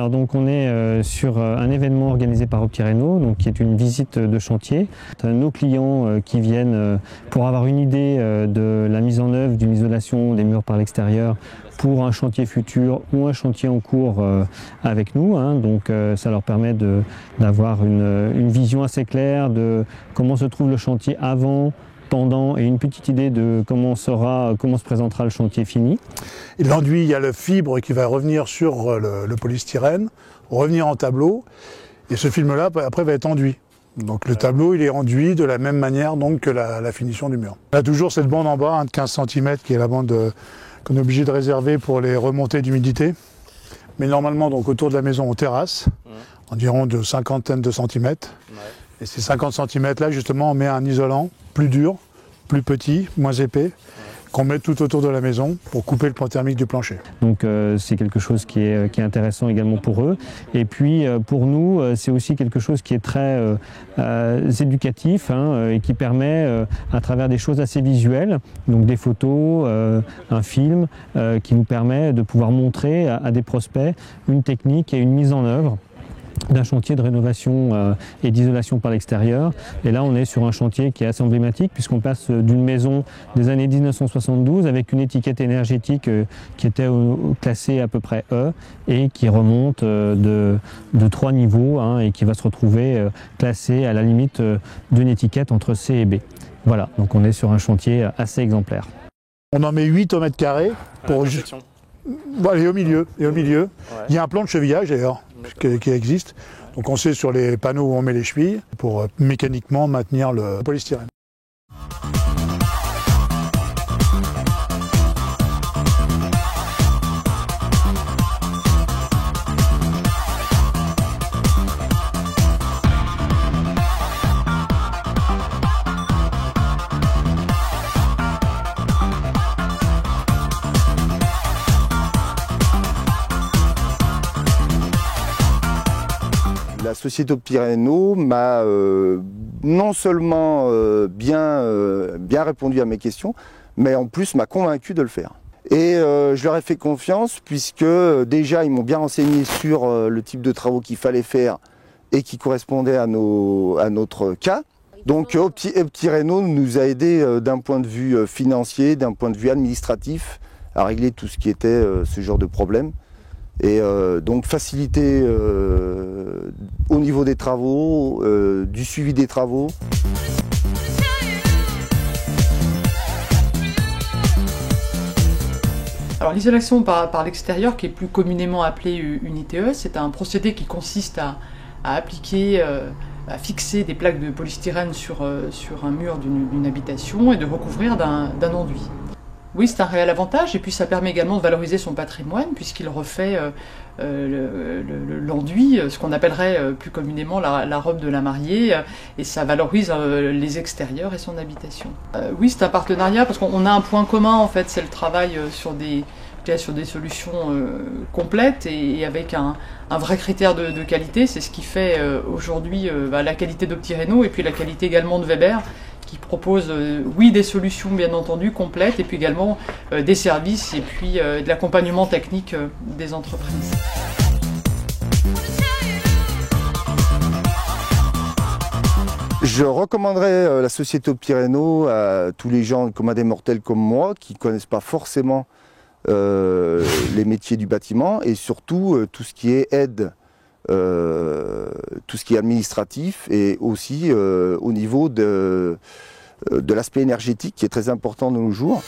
Alors donc on est sur un événement organisé par Optireno, donc qui est une visite de chantier. Nos clients qui viennent pour avoir une idée de la mise en œuvre d'une isolation des murs par l'extérieur pour un chantier futur ou un chantier en cours avec nous. Donc ça leur permet d'avoir une vision assez claire de comment se trouve le chantier avant, pendant et une petite idée de comment se présentera le chantier fini. Et l'enduit, il y a le fibre qui va revenir sur le polystyrène, revenir en tableau, et ce film-là après va être enduit. Donc le tableau il est enduit de la même manière donc, que la finition du mur. On a toujours cette bande en bas de 15 cm qui est la bande qu'on est obligé de réserver pour les remontées d'humidité. Mais normalement donc autour de la maison on terrasse, environ de cinquantaine de centimètres. Et ces 50 cm là justement on met un isolant plus dur, plus petit, moins épais, qu'on met tout autour de la maison pour couper le point thermique du plancher. Donc c'est quelque chose qui est intéressant également pour eux. Et puis pour nous, c'est aussi quelque chose qui est très éducatif et qui permet, à travers des choses assez visuelles, donc des photos, un film, qui nous permet de pouvoir montrer à des prospects une technique et une mise en œuvre d'un chantier de rénovation et d'isolation par l'extérieur. Et là, on est sur un chantier qui est assez emblématique puisqu'on passe d'une maison des années 1972 avec une étiquette énergétique qui était classée à peu près E et qui remonte de 3 niveaux et qui va se retrouver classée à la limite d'une étiquette entre C et B. Voilà, donc on est sur un chantier assez exemplaire. On en met 8 au mètre carré pour juste... Voilà, et au milieu. Ouais. Il y a un plan de chevillage d'ailleurs qui existe. Donc on sait sur les panneaux où on met les chevilles pour mécaniquement maintenir le polystyrène. La société Optireno m'a non seulement bien répondu à mes questions, mais en plus m'a convaincu de le faire. Et je leur ai fait confiance puisque déjà ils m'ont bien renseigné sur le type de travaux qu'il fallait faire et qui correspondait à notre cas. Donc Optireno nous a aidés d'un point de vue financier, d'un point de vue administratif, à régler tout ce qui était ce genre de problème. Et donc faciliter au niveau des travaux, du suivi des travaux. Alors l'isolation par l'extérieur, qui est plus communément appelée une ITE, c'est un procédé qui consiste à appliquer, à fixer des plaques de polystyrène sur un mur d'une habitation et de recouvrir d'un enduit. Oui, c'est un réel avantage et puis ça permet également de valoriser son patrimoine puisqu'il refait l'enduit, ce qu'on appellerait plus communément la robe de la mariée, et ça valorise les extérieurs et son habitation. Oui, c'est un partenariat parce qu'on a un point commun en fait, c'est le travail sur des solutions complètes et avec un vrai critère de qualité. C'est ce qui fait aujourd'hui la qualité d'Optireno et puis la qualité également de Weber, qui propose, oui, des solutions bien entendu complètes et puis également des services et puis de l'accompagnement technique des entreprises. Je recommanderais la société Optireno à tous les gens, comme à des mortels comme moi, qui ne connaissent pas forcément les métiers du bâtiment et surtout tout ce qui est aide, tout ce qui est administratif et aussi au niveau de l'aspect énergétique qui est très important de nos jours.